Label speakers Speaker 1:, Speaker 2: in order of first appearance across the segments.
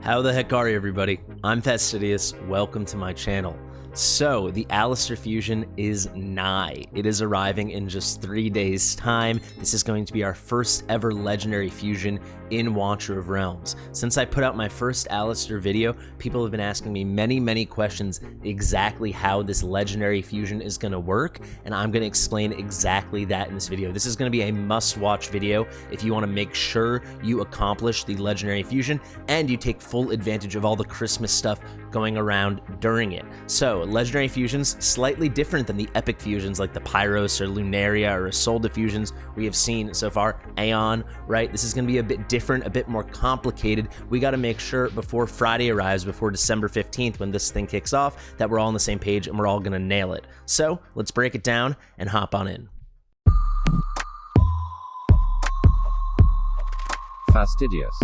Speaker 1: How the heck are you, everybody? I'm Fastidious. Welcome to my channel. So, the Alistar Fusion is nigh. It is arriving in just 3 days' time. This is going to be our first ever legendary fusion in Watcher of Realms. Since I put out my first Alistar video, people have been asking me many questions exactly how this legendary fusion is going to work, and I'm going to explain exactly that in this video. This is going to be a must-watch video if you want to make sure you accomplish the legendary fusion and you take full advantage of all the Christmas stuff going around during it. So, legendary fusions, slightly different than the epic fusions like the Pyros or Lunaria or Isolde fusions we have seen so far. Aeon, right? This is going to be a bit different, a bit more complicated. We got to make sure before Friday arrives, before December 15th, when this thing kicks off, that we're all on the same page and we're all going to nail it. So, let's break it down and hop on in.
Speaker 2: Fastidious.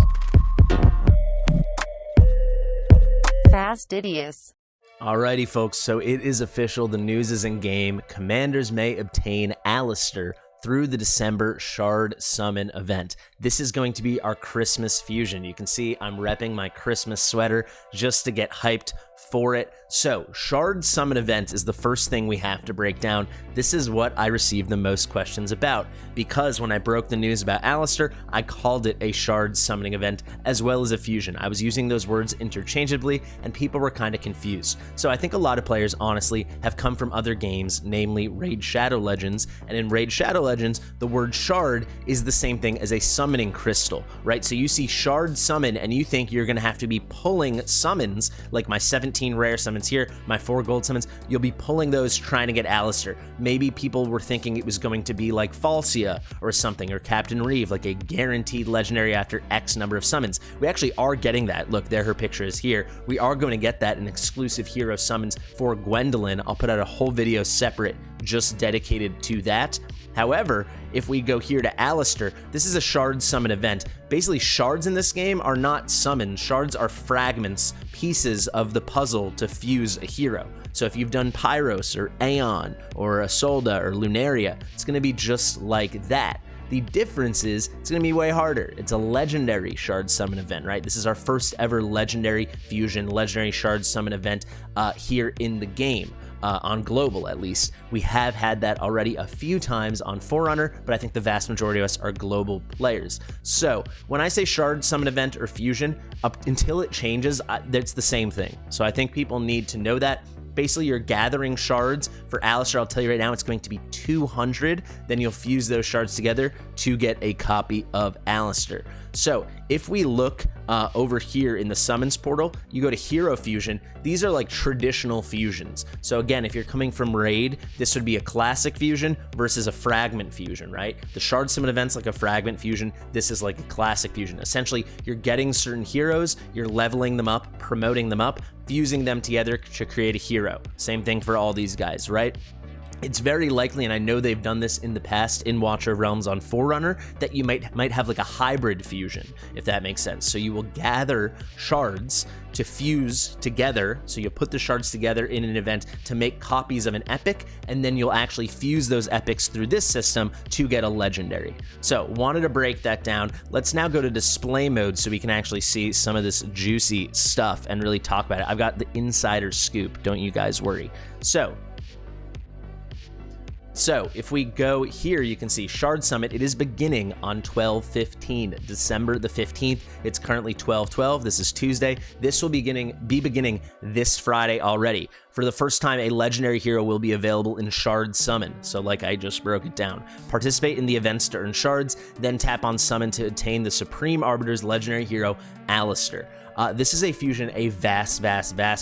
Speaker 3: Fastidious.
Speaker 1: Alrighty, folks, so it is official. The news is in game. Commanders may obtain Alistar through the December Shard Summon event. This is going to be our Christmas fusion. You can see I'm repping my Christmas sweater just to get hyped for it. So, Shard Summon event is the first thing we have to break down. This is what I received the most questions about, because when I broke the news about Alistar, I called it a Shard Summoning event as well as a fusion. I was using those words interchangeably, and people were kind of confused. So I think a lot of players, honestly, have come from other games, namely Raid Shadow Legends, and in Raid Shadow Legends, the word Shard is the same thing as a summoning crystal, right? So you see Shard Summon, and you think you're going to have to be pulling summons, like my 17 rare summons here, my 4 gold summons. You'll be pulling those trying to get Alistar. Maybe people were thinking it was going to be like Falcia or something, or Captain Reeve, like a guaranteed legendary after X number of summons. We actually are getting that. Look, there her picture is here. We are going to get that in exclusive hero summons for Gwendolyn. I'll put out a whole video separate just dedicated to that. However, if we go here to Alistar, this is a Shard Summon event. Basically, shards in this game are not summons. Shards are fragments, pieces of the puzzle to fuse a hero. So if you've done Pyros or Aeon or Isolde or Lunaria, it's going to be just like that. The difference is it's going to be way harder. It's a legendary Shard Summon event, right? This is our first ever legendary fusion, legendary Shard Summon event here in the game. On global, at least. We have had that already a few times on Forerunner, but I think the vast majority of us are global players. So when I say Shard Summon event or fusion, up until it changes, it's the same thing. So I think people need to know that. Basically, you're gathering shards for Alistar. I'll tell you right now, it's going to be 200. Then you'll fuse those shards together to get a copy of Alistar. So if we look over here in the summons portal, you go to hero fusion. These are like traditional fusions. So again, if you're coming from raid, this would be a classic fusion versus a fragment fusion, right? The Shard Summon event's like a fragment fusion. This is like a classic fusion. Essentially, you're getting certain heroes, you're leveling them up, promoting them up, fusing them together to create a hero. Same thing for all these guys, right? It's very likely, and I know they've done this in the past in Watcher of Realms on Forerunner, that you might have like a hybrid fusion, if that makes sense. So you will gather shards to fuse together. So you'll put the shards together in an event to make copies of an epic, and then you'll actually fuse those epics through this system to get a legendary. So wanted to break that down. Let's now go to display mode so we can actually see some of this juicy stuff and really talk about it. I've got the insider scoop, don't you guys worry. So if we go here, you can see Shard Summit. It is beginning on 12/15, December the 15th. It's currently 12/12. This is Tuesday. This will be beginning this Friday already. For the first time, a legendary hero will be available in Shard Summon. So like I just broke it down. Participate in the events to earn shards, then tap on Summon to attain the Supreme Arbiter's legendary hero, Alistar. This is a fusion a vast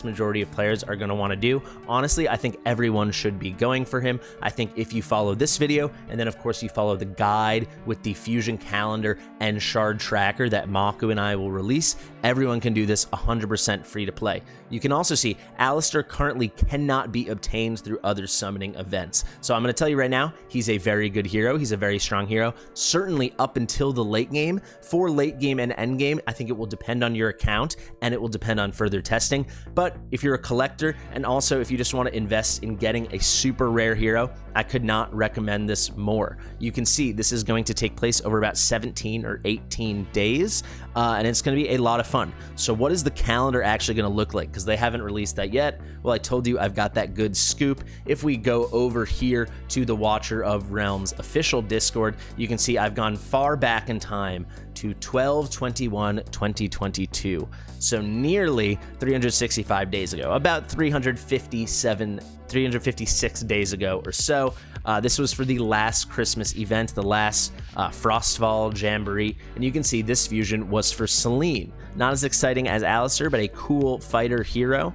Speaker 1: majority of players are going to want to do. Honestly, I think everyone should be going for him. I think if you follow this video, and then of course you follow the guide with the fusion calendar and shard tracker that Maku and I will release, everyone can do this 100% free to play. You can also see Alistar currently cannot be obtained through other summoning events. So I'm going to tell you right now, he's a very good hero. He's a very strong hero. Certainly up until the late game. For late game and end game, I think it will depend on your account, and it will depend on further testing. But if you're a collector, and also if you just want to invest in getting a super rare hero, I could not recommend this more. You can see this is going to take place over about 17 or 18 days, and it's going to be a lot of fun. So what is the calendar actually going to look like? Because they haven't released that yet. Well, I told you I've got that good scoop. If we go over here to the Watcher of Realms official Discord, you can see I've gone far back in time to 12/21/2022. So nearly 365 days ago, about 356 days ago or so. This was for the last Christmas event, the last Frostfall Jamboree, and you can see this fusion was for Selene. Not as exciting as Alistar, but a cool fighter hero.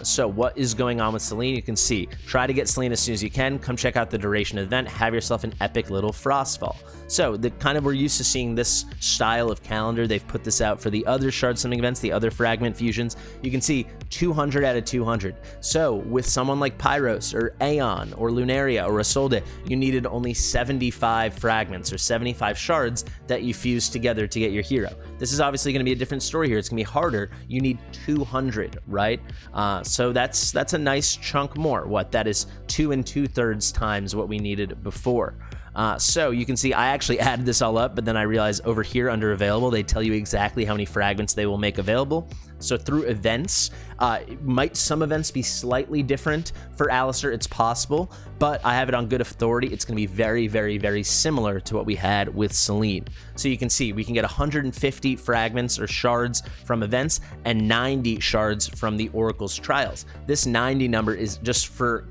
Speaker 1: So what is going on with Selene? You can see, try to get Selene as soon as you can. Come check out the duration event. Have yourself an epic little Frostfall. So we're used to seeing this style of calendar. They've put this out for the other Shard Summoning events, the other Fragment Fusions. You can see 200 out of 200. So with someone like Pyros or Aeon or Lunaria or Isolde, you needed only 75 fragments or 75 shards that you fused together to get your hero. This is obviously going to be a different story here. It's going to be harder. You need 200, right? So that's a nice chunk more. That is 2 2/3 times what we needed before. So you can see I actually added this all up, but then I realized over here under available, they tell you exactly how many fragments they will make available. So through events, might some events be slightly different for Alistar? It's possible, but I have it on good authority. It's going to be very, very, very similar to what we had with Selene. So you can see we can get 150 fragments or shards from events and 90 shards from the Oracle's trials. This 90 number is just for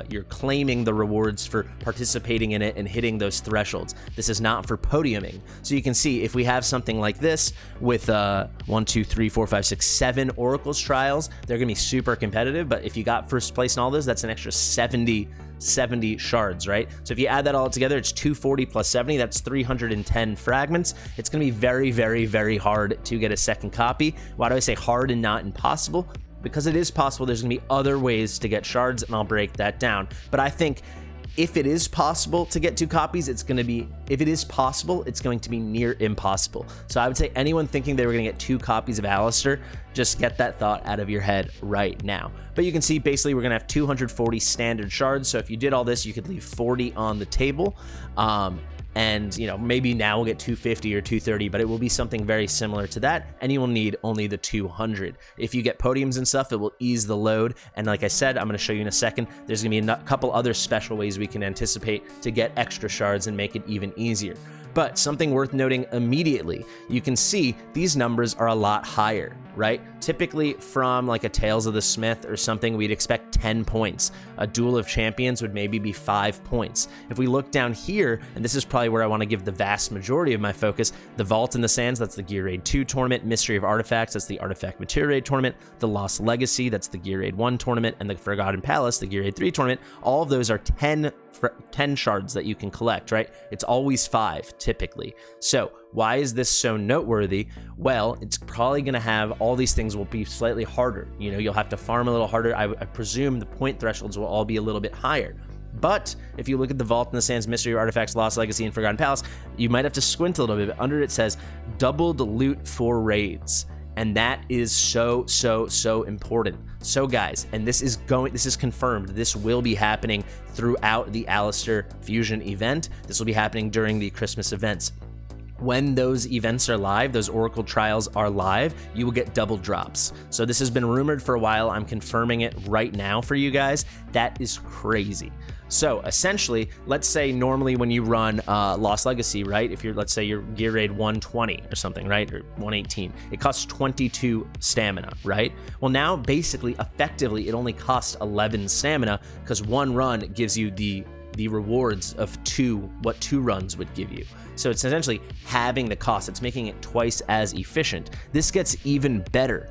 Speaker 1: you're claiming the rewards for participating in it and hitting those thresholds. This is not for podiuming. So you can see if we have something like this with 1, 2, 3, 4, 5, 6, 7 Oracle's trials, they're gonna be super competitive. But if you got first place in all those, that's an extra 70 shards, right? So if you add that all together, it's 240 plus 70, that's 310 fragments. It's gonna be very, very, very hard to get a second copy. Why do I say hard and not impossible? Because it is possible. There's gonna be other ways to get shards, and I'll break that down. But I think if it is possible to get 2 copies, it's going to be near impossible. So I would say anyone thinking they were going to get 2 copies of Alistar, just get that thought out of your head right now. But you can see basically we're going to have 240 standard shards. So if you did all this, you could leave 40 on the table. And maybe now we'll get 250 or 230, but it will be something very similar to that, and you will need only the 200. If you get podiums and stuff, it will ease the load, and like I said, I'm going to show you in a second, there's going to be a couple other special ways we can anticipate to get extra shards and make it even easier. But something worth noting immediately, you can see these numbers are a lot higher, right? Typically from like a Tales of the Smith or something, we'd expect 10 points. A Duel of Champions would maybe be 5 points. If we look down here, and this is probably where I want to give the vast majority of my focus, the Vault in the Sands, that's the Gear Raid 2 tournament, Mystery of Artifacts, that's the Artifact Material Raid tournament, the Lost Legacy, that's the Gear Raid 1 tournament, and the Forgotten Palace, the Gear Raid 3 tournament, all of those are 10 shards that you can collect, right? It's always 5 typically. So why is this so noteworthy? Well, it's probably going to have all these things will be slightly harder. You'll have to farm a little harder. I presume the point thresholds will all be a little bit higher. But if you look at the Vault in the Sands, Mystery of Artifacts, Lost Legacy, and Forgotten Palace, you might have to squint a little bit. But under it says doubled loot for raids. And that is so important. So guys, and this is confirmed. This will be happening throughout the Alistar Fusion event. This will be happening during the Christmas events. When those events are live, those Oracle trials are live, you will get double drops. So this has been rumored for a while. I'm confirming it right now for you guys. That is crazy. So essentially, let's say normally when you run Lost Legacy, right? If let's say you're Gear Raid 120 or something, right? Or 118, it costs 22 stamina, right? Well, now basically, effectively, it only costs 11 stamina because one run gives you the rewards of what 2 runs would give you. So it's essentially halving the cost. It's making it twice as efficient. This gets even better.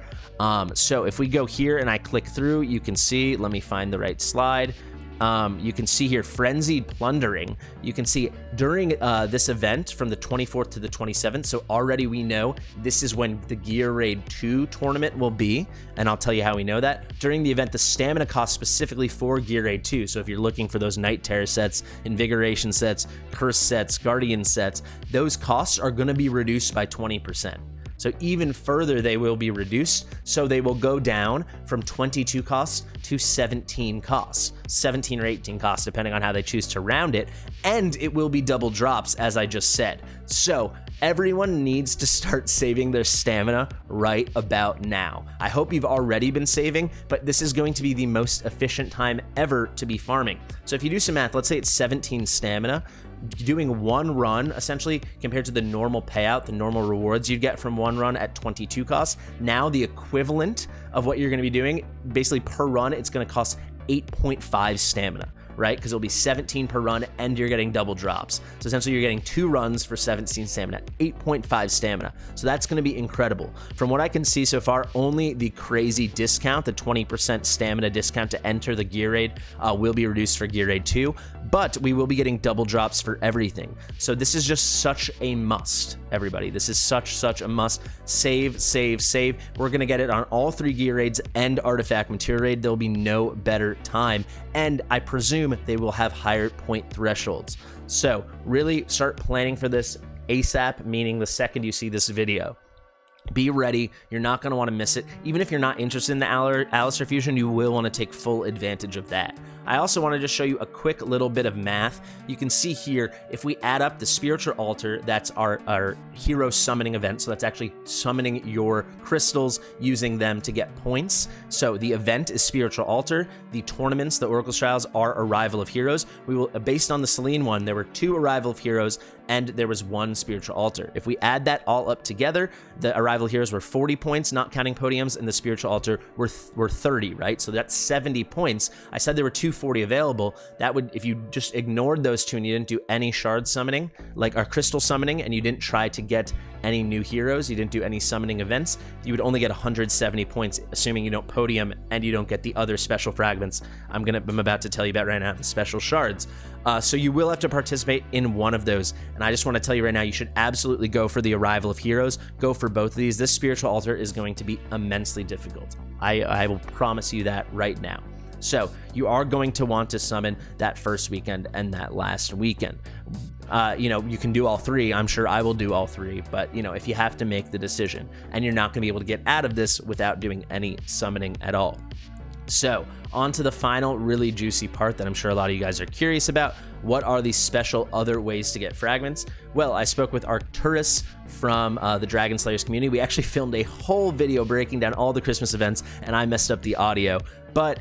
Speaker 1: So if we go here and I click through, you can see, let me find the right slide. You can see here Frenzied Plundering. You can see during this event from the 24th to the 27th, so already we know this is when the Gear Raid 2 tournament will be, and I'll tell you how we know that. During the event, the stamina cost specifically for Gear Raid 2, so if you're looking for those Night Terror sets, Invigoration sets, Curse sets, Guardian sets, those costs are going to be reduced by 20%. So even further, they will be reduced. So they will go down from 22 costs to 17 costs, 17 or 18 costs, depending on how they choose to round it. And it will be double drops, as I just said. So everyone needs to start saving their stamina right about now. I hope you've already been saving, but this is going to be the most efficient time ever to be farming. So if you do some math, let's say it's 17 stamina, doing one run essentially compared to the normal payout, the normal rewards you'd get from one run at 22 costs. Now the equivalent of what you're going to be doing, basically per run, it's going to cost 8.5 stamina, right? Because it'll be 17 per run and you're getting double drops. So essentially you're getting 2 runs for 17 stamina, 8.5 stamina. So that's going to be incredible. From what I can see so far, only the crazy discount, the 20% stamina discount to enter the gear raid will be reduced for gear raid 2, but we will be getting double drops for everything. So this is just such a must, everybody. This is such a must. Save, save, save. We're going to get it on all 3 gear raids and artifact material raid. There'll be no better time. And I presume they will have higher point thresholds. So really start planning for this ASAP, meaning the second you see this video. Be ready. You're not going to want to miss it. Even if you're not interested in the Alistar Fusion, you will want to take full advantage of that. I also want to just show you a quick little bit of math. You can see here, if we add up the Spiritual Altar, that's our hero summoning event. So that's actually summoning your crystals, using them to get points. So the event is Spiritual Altar. The tournaments, the Oracle's Trials, are Arrival of Heroes. We will, based on the Selene one, there were 2 Arrival of Heroes and there was 1 Spiritual Altar. If we add that all up together, the Arrival Heroes were 40 points, not counting podiums, and the Spiritual Altar were 30, right? So that's 70 points. I said there were 240 available. That would, if you just ignored those 2 and you didn't do any shard summoning, like our crystal summoning, and you didn't try to get any new heroes, you didn't do any summoning events, you would only get 170 points, assuming you don't podium and you don't get the other special fragments I'm about to tell you about right now, the special shards. So you will have to participate in one of those, and I just want to tell you right now, you should absolutely go for the Arrival of Heroes. Go for both of these. This Spiritual Altar is going to be immensely difficult. I will promise you that right now. So you are going to want to summon that first weekend and that last weekend. You know, you can do all 3. I'm sure I will do all 3, but you know, if you have to make the decision, and you're not going to be able to get out of this without doing any summoning at all. So on to the final really juicy part that I'm sure a lot of you guys are curious about. What are these special other ways to get fragments? Well, I spoke with Arcturus from the Dragon Slayers community. We actually filmed a whole video breaking down all the Christmas events, and I messed up the audio. But,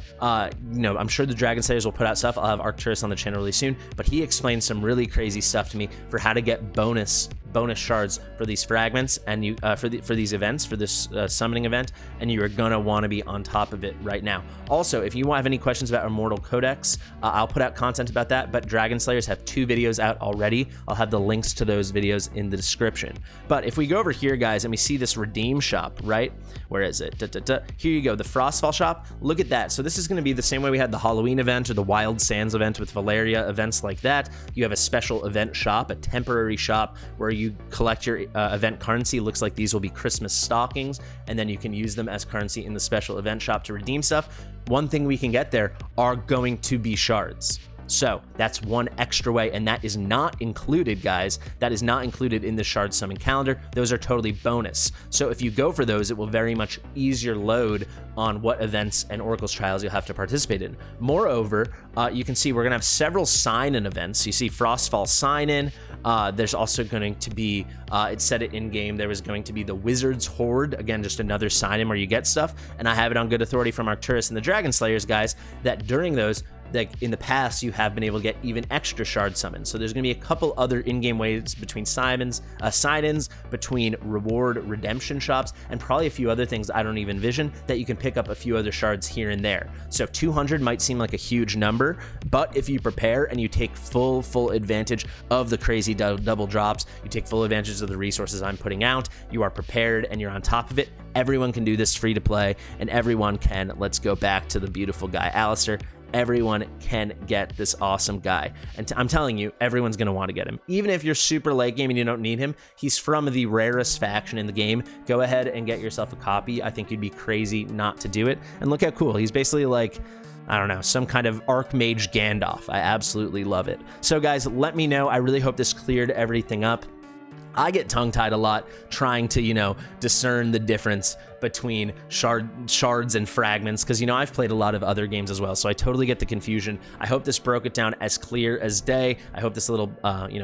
Speaker 1: you know, I'm sure the Dragon Slayers will put out stuff. I'll have Arcturus on the channel really soon. But he explained some really crazy stuff to me for how to get bonus shards for these fragments and you for these events, for this summoning event, and you are gonna want to be on top of it right now. Also, if you have any questions about Immortal Codex, I'll put out content about that, but Dragon Slayers have 2 videos out already. I'll have the links to those videos in the description. But if we go over here, guys, and we see this redeem shop, right? Where is it? Here you go, the Frostfall shop. Look at that. So this is going to be the same way we had the Halloween event or the Wild Sands event with Valeria, events like that. You have a special event shop, a temporary shop where you collect your event currency. Looks like these will be Christmas stockings, and then you can use them as currency in the special event shop to redeem stuff. One thing we can get there are going to be shards. So that's one extra way, and that is not included, guys. That is not included in the shard summon calendar. Those are totally bonus. So if you go for those, it will very much ease your load on what events and Oracle's Trials you'll have to participate in. Moreover, you can see we're going to have several sign-in events. You see Frostfall sign-in. There's also going to be, it said it in-game, there was going to be the Wizard's Horde. Again, just another sign-in where you get stuff. And I have it on good authority from Arcturus and the Dragon Slayers, guys, that during those, like in the past, you have been able to get even extra shard summons. So there's going to be a couple other in-game ways between sign-ins, between reward redemption shops, and probably a few other things I don't even envision that you can pick up a few other shards here and there. So 200 might seem like a huge number, but if you prepare and you take full advantage of the crazy double drops, you take full advantage of the resources I'm putting out, you are prepared and you're on top of it, everyone can do this free to play, and everyone can, let's go back to the beautiful guy, Alistar. Everyone can get this awesome guy. And I'm telling you, everyone's going to want to get him. Even if you're super late game and you don't need him, he's from the rarest faction in the game. Go ahead and get yourself a copy. I think you'd be crazy not to do it. And look how cool. He's basically like, I don't know, some kind of Archmage Gandalf. I absolutely love it. So guys, let me know. I really hope this cleared everything up. I get tongue-tied a lot trying to, discern the difference between shards and fragments, because, I've played a lot of other games as well, so I totally get the confusion. I hope this broke it down as clear as day. I hope this little,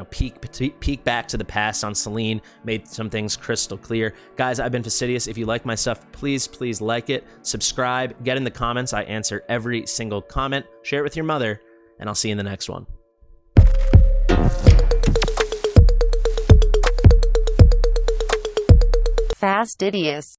Speaker 1: peek back to the past on Celine made some things crystal clear. Guys, I've been Fastidious. If you like my stuff, please like it, subscribe, get in the comments. I answer every single comment. Share it with your mother, and I'll see you in the next one.
Speaker 2: Fastidious.